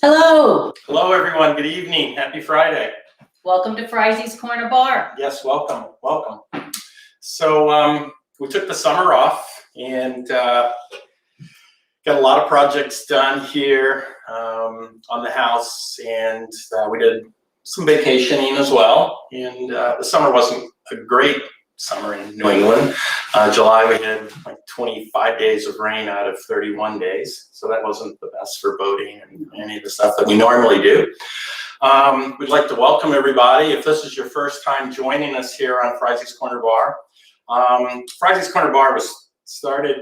Hello. Hello, everyone. Good evening. Happy Friday. Welcome to Frizzy's Corner Bar. Yes, welcome. Welcome. So we took the summer off and got a lot of projects done here on the house, and we did some vacationing as well. And the summer wasn't a great summer in New England. July we had like 25 days of rain out of 31 days, so that wasn't the best for boating and any of the stuff that we normally do. We'd like to welcome everybody. If this is your first time joining us here on Frizzy's Corner Bar, Frizzy's Corner Bar was started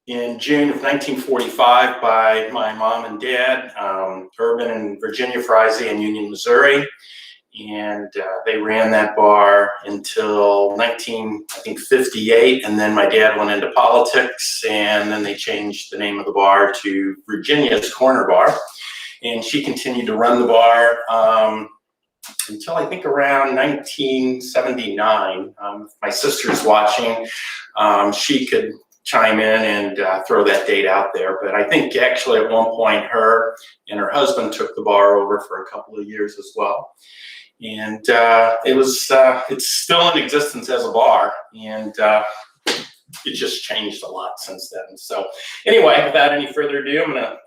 in June of 1945 by my mom and dad, Urban and Virginia Frizzy in Union, Missouri. And they ran that bar until 1958, and then my dad went into politics, and then they changed the name of the bar to Virginia's Corner Bar, and she continued to run the bar until I think around 1979. If my sister's watching, she could chime in and throw that date out there, but I think actually at one point her and her husband took the bar over for a couple of years as well. And it's still in existence as a bar, and it just changed a lot since then. So anyway, without any further ado, I'm gonna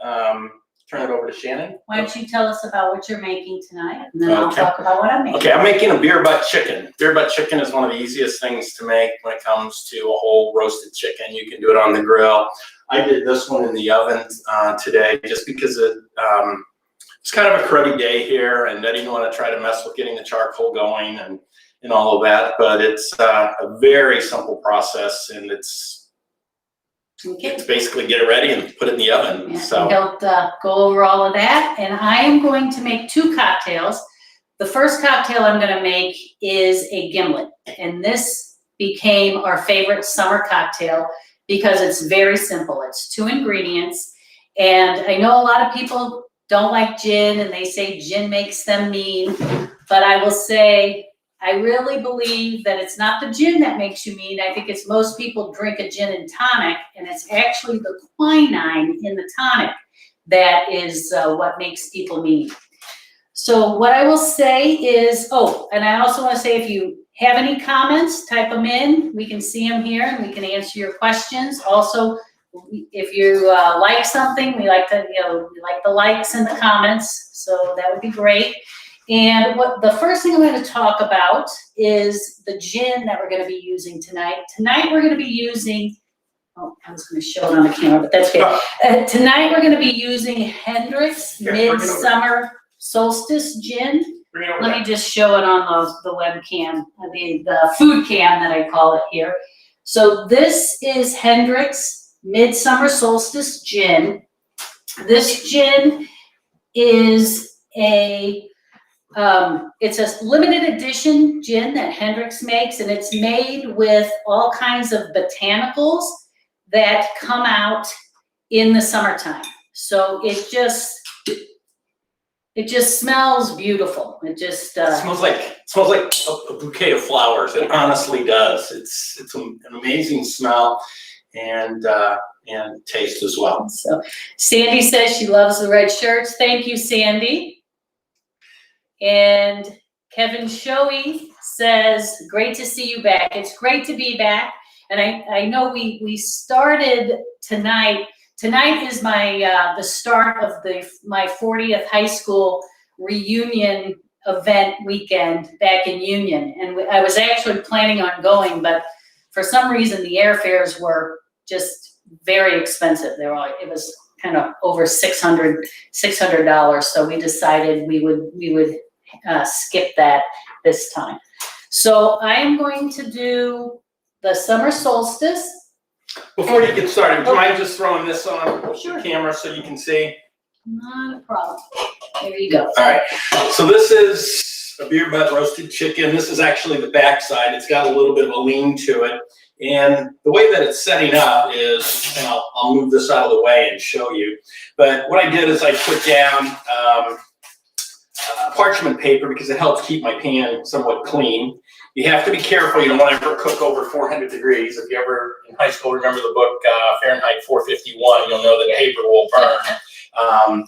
turn it over to Shannon. Why don't you tell us about what you're making tonight, and then I'll talk about what I'm making. Okay, I'm making a beer butt chicken. Beer butt chicken is one of the easiest things to make when it comes to a whole roasted chicken. You can do it on the grill. I did this one in the oven today just because it's kind of a cruddy day here, and I didn't want to try to mess with getting the charcoal going and all of that, but it's a very simple process, and it's basically get it ready and put it in the oven. Yeah, so we helped go over all of that, and I am going to make two cocktails. The first cocktail I'm going to make is a gimlet, and this became our favorite summer cocktail because it's very simple. It's 2 ingredients, and I know a lot of people don't like gin, and they say gin makes them mean, but I will say I really believe that it's not the gin that makes you mean. I think it's most people drink a gin and tonic, and it's actually the quinine in the tonic that is what makes people mean. So what I will say is, and I also want to say, if you have any comments, type them in. We can see them here, and we can answer your questions. Also, if you like something, we like to, we like the likes and the comments, so that would be great. And the first thing I'm going to talk about is the gin that we're going to be using tonight. Tonight we're going to be using, I was going to show it on the camera, but that's good. Tonight we're going to be using Hendrick's Midsummer Solstice Gin. Let me just show it on the webcam, the food cam that I call it here. So this is Hendrick's Midsummer Solstice Gin. This gin is it's a limited edition gin that Hendrick's makes, and it's made with all kinds of botanicals that come out in the summertime. So it just smells beautiful. It just smells like a bouquet of flowers. It honestly does. It's an amazing smell and taste as well. So Sandy says she loves the red shirts. Thank you, Sandy. And Kevin Shoei says, great to see you back. It's great to be back. And I know we started tonight. Tonight is my the start of my 40th high school reunion event weekend back in Union. And I was actually planning on going, but for some reason the airfares were just very expensive. It was kind of over $600. So we decided we would skip that this time. So I am going to do the summer solstice. Before you get started, do you mind just throwing this on the camera so you can see? Not a problem. There you go. All right. So this is a beer butt roasted chicken. This is actually the back side. It's got a little bit of a lean to it. And the way that it's setting up is, and I'll move this out of the way and show you. But what I did is I put down parchment paper because it helps keep my pan somewhat clean. You have to be careful. You don't want to ever cook over 400 degrees. If you ever in high school remember the book Fahrenheit 451, you'll know that paper will burn.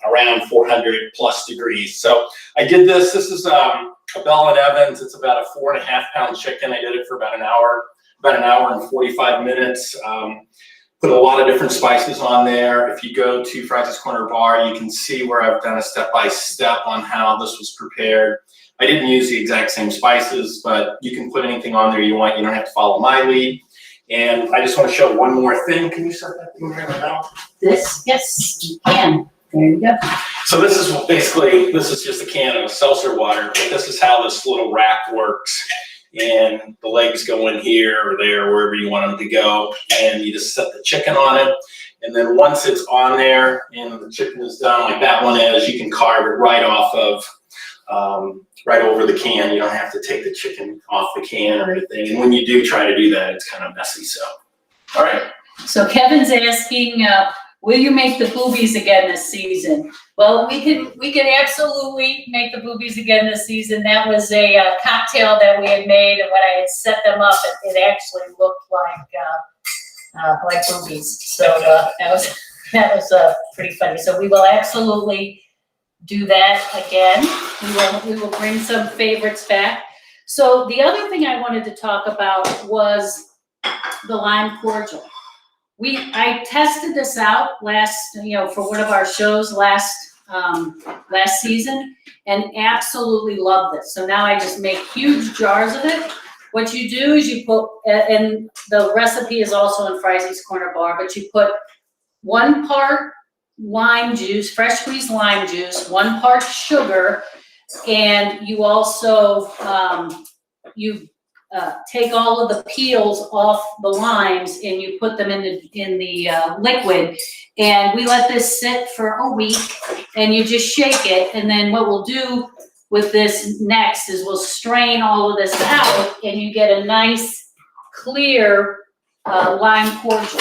around 400 plus degrees. So I did this. This is a Bell and Evans. It's about a 4.5 pound chicken. I did it for about an hour and 45 minutes. Put a lot of different spices on there. If you go to Fry's Corner Bar, you can see where I've done a step-by-step on how this was prepared. I didn't use the exact same spices, but you can put anything on there you want. You don't have to follow my lead. And I just want to show one more thing. Can you set that thing right now? This, yes, you can. There you go. So this is basically, this is just a can of seltzer water, but this is how this little rack works. And the legs go in here or there, wherever you want them to go. And you just set the chicken on it. And then once it's on there and the chicken is done, like that one is, you can carve it right off of, right over the can. You don't have to take the chicken off the can or anything. And when you do try to do that, it's kind of messy, so. All right. So Kevin's asking, will you make the boobies again this season? Well, we can absolutely make the boobies again this season. That was a cocktail that we had made, and when I had set them up, it actually looked like boobies. So that was pretty funny. So we will absolutely do that again. We will bring some favorites back. So the other thing I wanted to talk about was the lime cordial. I tested this out for one of our shows last season, and absolutely loved it. So now I just make huge jars of it. What you do is you put, and the recipe is also in Fry's Corner Bar, but you put 1 part lime juice, fresh squeezed lime juice, 1 part sugar, and you also take all of the peels off the limes and you put them in the liquid, and we let this sit for a week, and you just shake it. And then what we'll do with this next is we'll strain all of this out, and you get a nice clear lime cordial.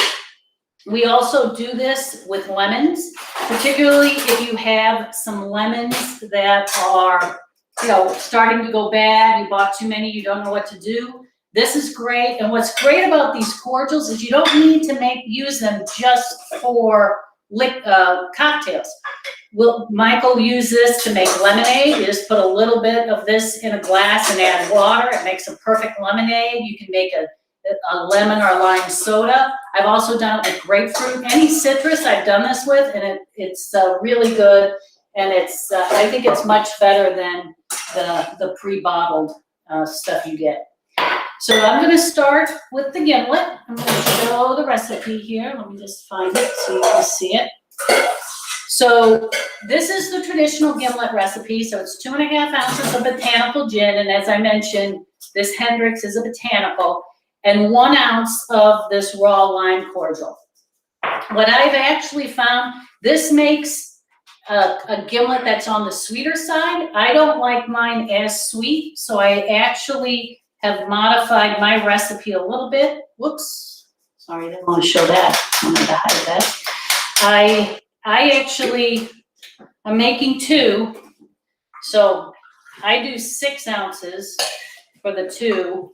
We also do this with lemons, particularly if you have some lemons that are starting to go bad, you bought too many, you don't know what to do. This is great. And what's great about these cordials is you don't need to use them just for cocktails. Michael used this to make lemonade. You just put a little bit of this in a glass and add water. It makes a perfect lemonade. You can make a lemon or lime soda. I've also done it with grapefruit. Any citrus I've done this with, and it's really good. And I think it's much better than the pre-bottled stuff you get. So I'm going to start with the gimlet. I'm going to show the recipe here. Let me just find it so you can see it. So this is the traditional gimlet recipe. So it's 2.5 ounces of botanical gin. And as I mentioned, this Hendrick's is a botanical, and 1 ounce of this raw lime cordial. What I've actually found, this makes a gimlet that's on the sweeter side. I don't like mine as sweet, so I actually have modified my recipe a little bit. Whoops, sorry, I didn't want to show that. I wanted to hide that. I'm making 2, so I do 6 ounces for the 2.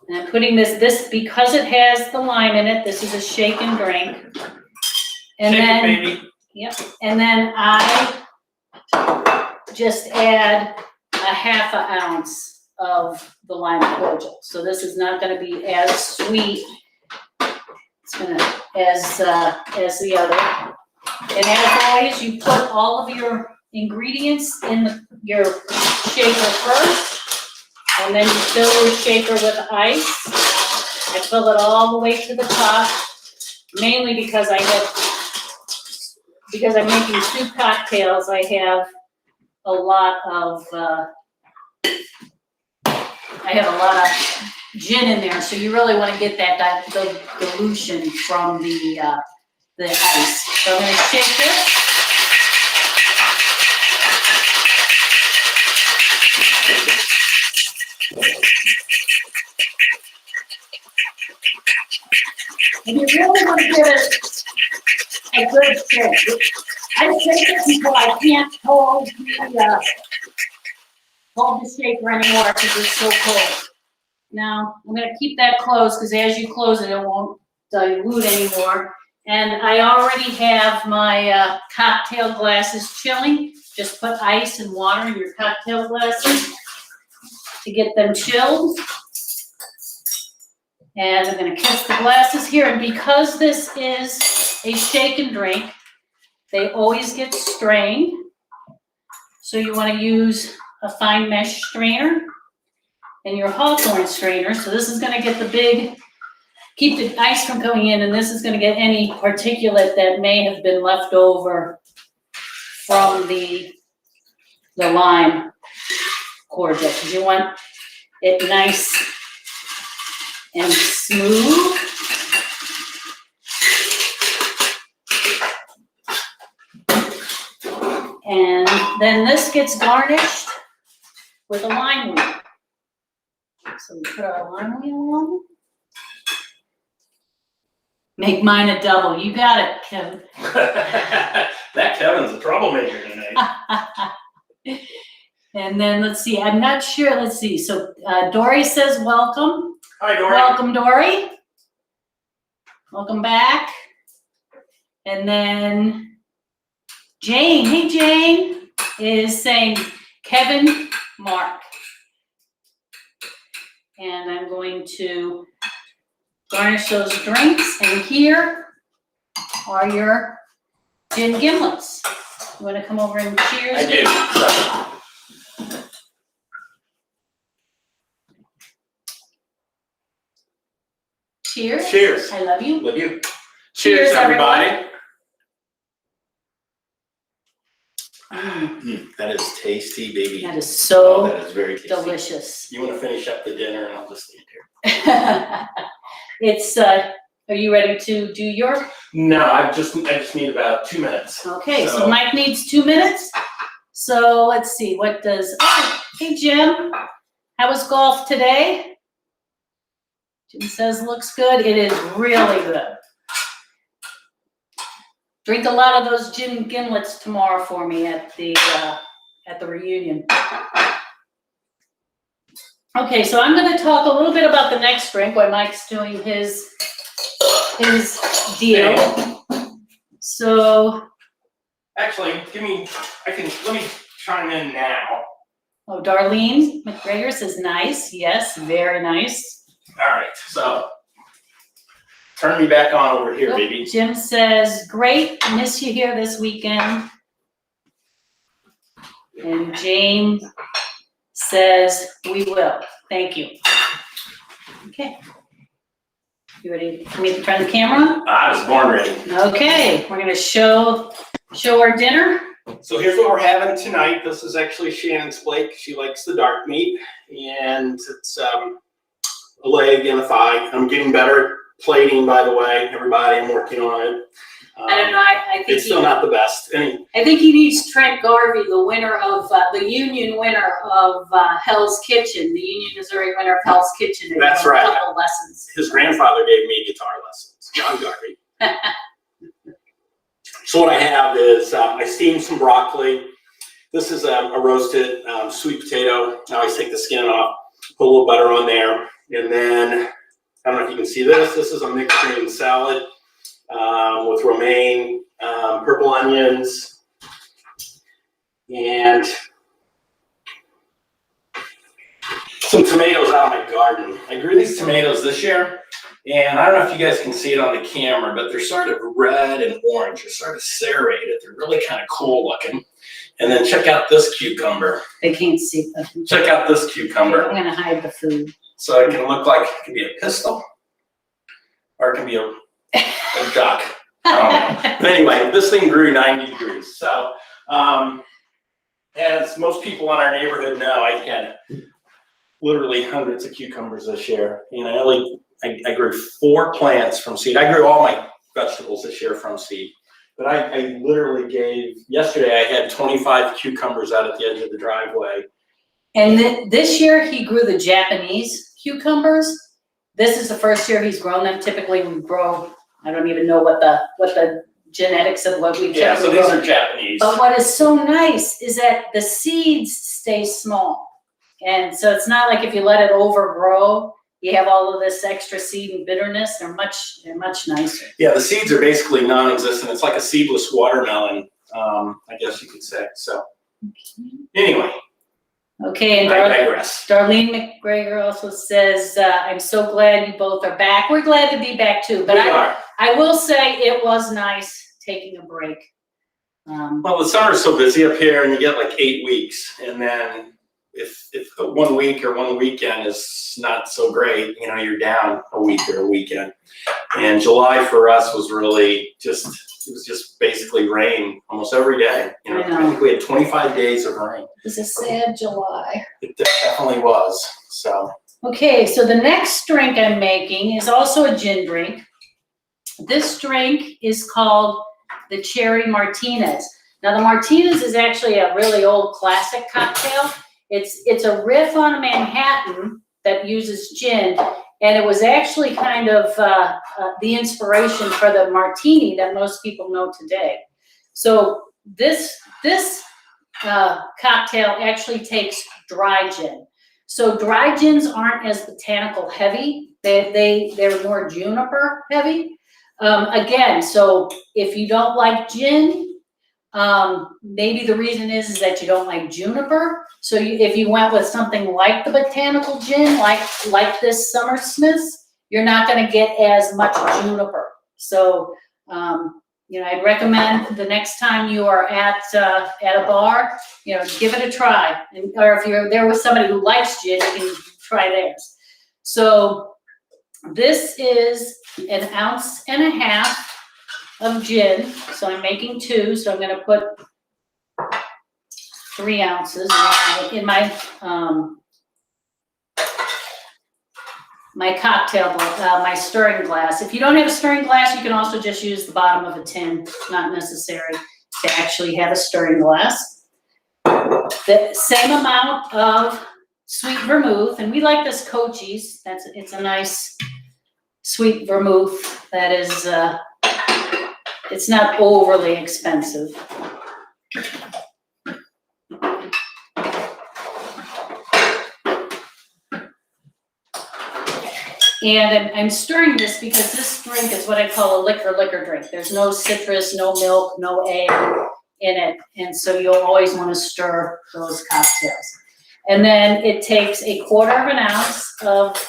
And I'm putting this because it has the lime in it. This is a shake and drink. And Shake then, it, baby. Yep. And then I just add a 1/2 ounce of the lime cordial. So this is not going to be as sweet. It's going to as the other. And as always, you put all of your ingredients in your shaker first, and then you fill your shaker with ice. I fill it all the way to the top, mainly because I'm making 2 cocktails. I have a lot of gin in there, so you really want to get that the dilution from the ice. So I'm going to shake this. And you really want to give it a good shake. I shake it until I can't hold the shaker anymore because it's so cold. Now, I'm going to keep that closed because as you close it, it won't dilute anymore. And I already have my cocktail glasses chilling. Just put ice and water in your cocktail glasses to get them chilled. And I'm gonna kiss the glasses here. And because this is a shake and drink, they always get strained. So you wanna use a fine mesh strainer and your Hawthorne strainer. So this is gonna get the big, keep the ice from going in, and this is gonna get any particulate that may have been left over from the lime cordial. Because you want it nice and smooth. And then this gets garnished with a lime wheel. So we put our lime wheel on. Make mine a double. You got it, Kevin. That Kevin's a troublemaker tonight. And then let's see, I'm not sure, let's see. So Dory says welcome. Hi, Dory. Welcome, Dory. Welcome back. And then Jane, hey Jane, is saying Kevin, Mark. And I'm going to garnish those drinks. And here are your gin gimlets. You want to come over and cheers? I do. Cheers. Cheers. I love you. Love you. Cheers, everybody. Mm, That is tasty, baby. that is so that is very tasty. delicious. You want to finish up the dinner, and I'll just stand here. It's, are you ready to do your? No, I just need about 2 minutes. Okay, so Mike needs 2 minutes. So let's see, what does, oh, hey Jim, how was golf today? Jim says looks good. It is really good. Drink a lot of those gin gimlets tomorrow for me at the reunion. Okay, so I'm going to talk a little bit about the next drink while Mike's doing his deal. So Actually, let me chime in now. oh, Darlene McGregor says nice. Yes, very nice. All right, so turn me back on over here, Oh, baby. Jim says, great, miss you here this weekend. And Jane says, we will. Thank you. Okay. You ready for me to turn the camera on? I was born ready. Okay, we're gonna show our dinner. So here's what we're having tonight. This is actually Shannon's plate. She likes the dark meat, and it's a leg and a thigh. I'm getting better at plating, by the way, everybody. I'm working on it. I don't know, I think It's still not the best. I think he needs Trent Garvey, the winner of, the Union winner of Hell's Kitchen, the Union Missouri winner of Hell's Kitchen. to That's give him right. A couple lessons. His grandfather gave me guitar lessons, John Garvey. So what I have is I steamed some broccoli. This is a roasted sweet potato. I always take the skin off, put a little butter on there. And then, I don't know if you can see this. This is a mixed green salad with romaine, purple onions, and some tomatoes out of my garden. I grew these tomatoes this year, and I don't know if you guys can see it on the camera, but they're sort of red and orange. They're sort of serrated. They're really kind of cool looking. And then check out this cucumber. They can't see. Check out this cucumber. I'm gonna hide the food. So it can look like, it can be a pistol, or it can be a duck. I don't know. But anyway, this thing grew 90 degrees. So as most people in our neighborhood know, I had literally hundreds of cucumbers this year. You know, I grew 4 plants from seed. I grew all my vegetables this year from seed. But I literally yesterday I had 25 cucumbers out at the edge of the driveway. And this year he grew the Japanese cucumbers. This is the first year he's grown them. Typically we grow, I don't even know what the genetics of what we Yeah, so these are Japanese. But what is so nice is that the seeds stay small. And so it's not like if you let it overgrow, you have all of this extra seed and bitterness. They're much nicer. Yeah, the seeds are basically non-existent. It's like a seedless watermelon, I guess you could say. So anyway, Okay, and I digress. Darlene McGregor also says, I'm so glad you both are back. We're glad to be back too, but I will say it was nice taking a break. Well, the summer's so busy up here, and you get like 8 weeks, and then if 1 week or one weekend is not so great, you know, you're down a week or a weekend. And July for us was really just, it was just basically rain almost every day. You know, I think we had 25 days of rain. It was a sad July. It definitely was. So. Okay, so the next drink I'm making is also a gin drink. This drink is called the Cherry Martinez. Now the Martinez is actually a really old classic cocktail. It's a riff on a Manhattan that uses gin, and it was actually kind of the inspiration for the martini that most people know today. So this cocktail actually takes dry gin. So dry gins aren't as botanical heavy. They're more juniper heavy. Again, so if you don't like gin, maybe the reason is that you don't like juniper. So if you went with something like the botanical gin, like this Summer Smith's, you're not going to get as much juniper. So, you know, I'd recommend the next time you are at a bar, you know, give it a try. Or if you're there with somebody who likes gin, you can try theirs. So this is 1.5 ounces of gin. So I'm making 2. So I'm going to put 3 ounces in my my cocktail, my stirring glass. If you don't have a stirring glass, you can also just use the bottom of a tin. It's not necessary to actually have a stirring glass. The same amount of sweet vermouth, and we like this Cochise. It's a nice sweet vermouth that is, it's not overly expensive. And I'm stirring this because this drink is what I call a liquor drink. There's no citrus, no milk, no egg in it. And so you'll always want to stir those cocktails. And then it takes 1/4 ounce of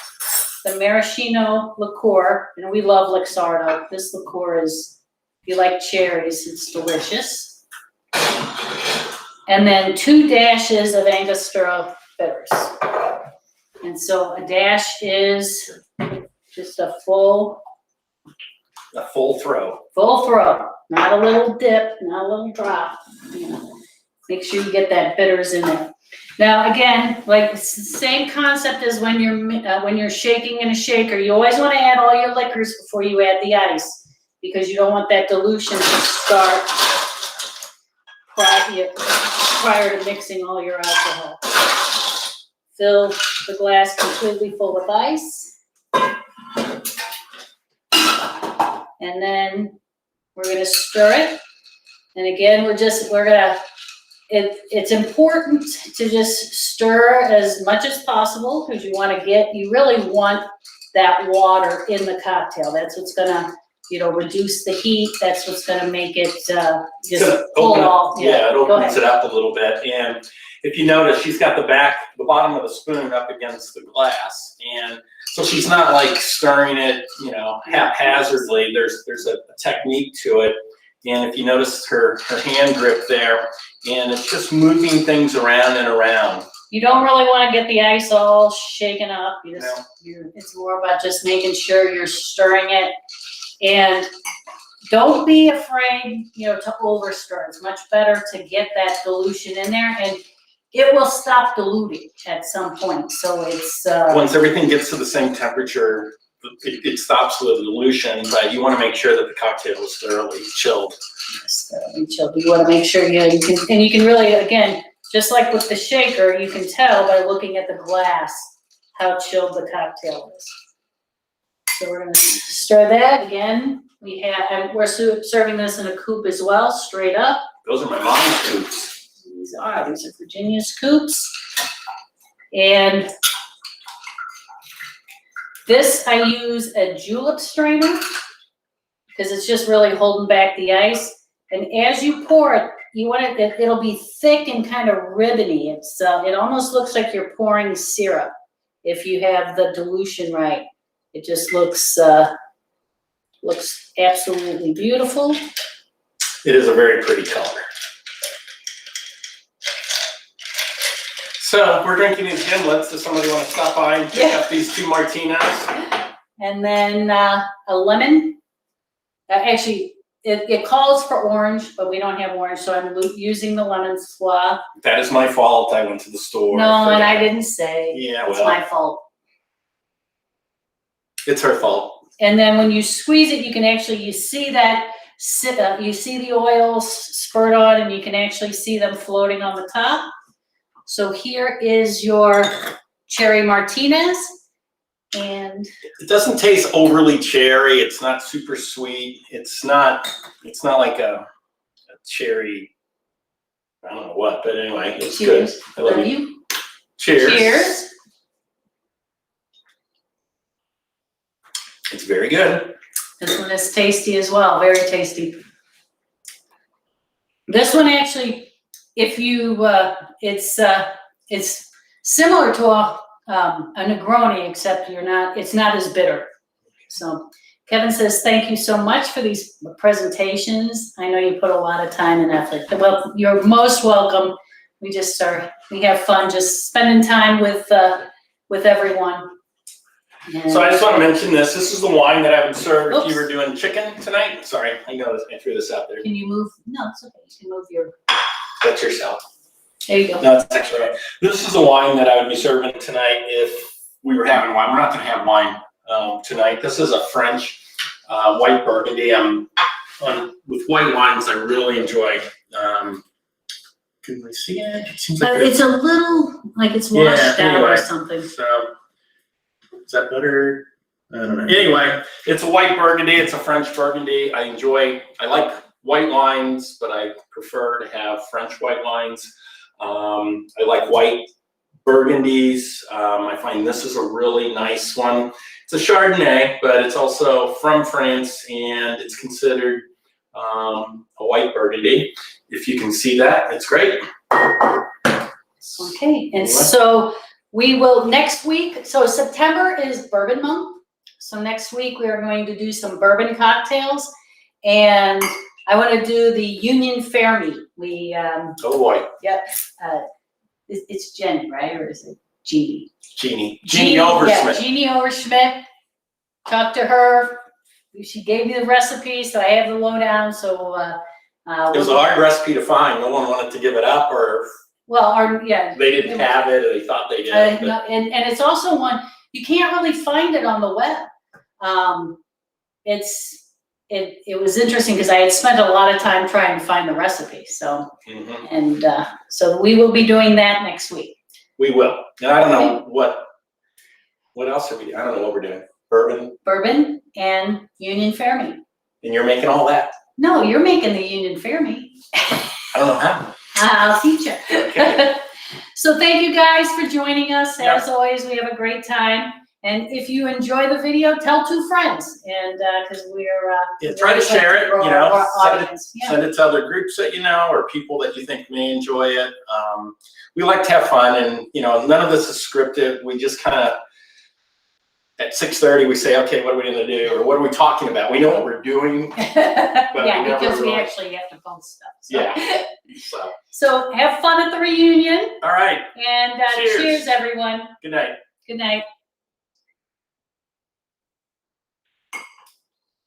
the maraschino liqueur. And we love Luxardo. This liqueur is, if you like cherries, it's delicious. And then 2 dashes of Angostura bitters. And so a dash is just a full throw. Full throw, not a little dip, not a little drop. You know, make sure you get that bitters in there. Now again, like it's the same concept as when you're shaking in a shaker. You always want to add all your liquors before you add the ice, because you don't want that dilution to start prior to mixing all your alcohol. Fill the glass completely full of ice. And then we're gonna stir it. And again, it's important to just stir as much as possible, because you really want that water in the cocktail. That's what's gonna, you know, reduce the heat. That's what's gonna make it just pull off. Yeah, it opens it up a little bit. And if you notice, she's got the bottom of the spoon up against the glass, and so she's not like stirring it, you know, haphazardly. There's a technique to it, and if you notice her hand grip there, and it's just moving things around and around. You don't really want to get the ice all shaken up. It's more about just making sure you're stirring it, and don't be afraid, you know, to over stir. It's much better to get that dilution in there, and it will stop diluting at some point. So it's once everything gets to the same temperature, it stops the dilution. But you want to make sure that the cocktail is thoroughly chilled. You want to make sure you can really, again, just like with the shaker, you can tell by looking at the glass how chilled the cocktail is. So we're going to stir that again. We're serving this in a coupe as well, straight up. Those are my mom's coupes. These are Virginia's coupes. And This, I use a julep strainer because it's just really holding back the ice. And as you pour it, you want it, it'll be thick and kind of ribbony. It's, it almost looks like you're pouring syrup if you have the dilution right. It just looks absolutely beautiful. It is a very pretty color. So we're drinking these Gimlets. Does somebody want to stop by and pick up these 2 Martinas? And then a lemon. Actually, it calls for orange, but we don't have orange, so I'm using the lemon squash. That is my fault. I went to the store. No, and I didn't say. Yeah, it's well, my fault. It's her fault. And then when you squeeze it, you can actually, you see that, you see the oil spurt on, and you can actually see them floating on the top. So here is your cherry Martinez. And it doesn't taste overly cherry. It's not super sweet. It's not like a cherry, I don't know what, but anyway, it's cheers. good. I love you. Cheers. Cheers. It's very good. This one is tasty as well, very tasty. This one actually, if you, it's similar to a Negroni, except it's not as bitter. So Kevin says, thank you so much for these presentations. I know you put a lot of time and effort. Well, you're most welcome. We have fun just spending time with everyone. And so I just want to mention this. This is the wine that I would serve if you were doing chicken tonight. Sorry, I know I threw this out there. Can you move? No, it's okay. You can move your. That's yourself. There you go. No, that's actually right. This is the wine that I would be serving tonight if we were having wine. We're not going to have wine tonight. This is a French white Burgundy. With white wines, I really enjoy. Can we see it? It seems like it's a little like it's washed out or something. So, is that better? I don't know. Anyway, it's a white Burgundy. It's a French Burgundy. I like white wines, but I prefer to have French white wines. I like white Burgundies. I find this is a really nice one. It's a Chardonnay, but it's also from France, and it's considered a white Burgundy. If you can see that, it's great. Okay, and so we will next week. So September is Bourbon Month. So next week we are going to do some bourbon cocktails, and I want to do the Union Fair meet. Oh boy. Yep. It's Jenny, right? Or is it Jeannie? Jeannie Overschmidt. Yeah, Jeannie Overschmidt. Talked to her. She gave me the recipe, so I have the lowdown. So it was a hard recipe to find. No one wanted to give it up, or they didn't have it, or they thought they did. No, and it's also one you can't really find it on the web. It was interesting because I had spent a lot of time trying to find the recipe. So so we will be doing that next week. We will, and I don't know what else are we doing. I don't know what we're doing. Bourbon and Union Fair meat. And you're making all that? No, you're making the Union Fair meat. I don't know how. I'll teach you. Okay. So thank you guys for joining us. As always, we have a great time. And if you enjoy the video, tell 2 friends, and because we're try to share it. Send it to other groups that you know, or people that you think may enjoy it. We like to have fun, and none of this is scripted. We just kind of at 6:30 we say, okay, what are we going to do, or what are we talking about? We know what we're doing. But because we actually have to post stuff. So. Yeah. So have fun at the reunion. All right. And cheers, everyone. Good night. Good night.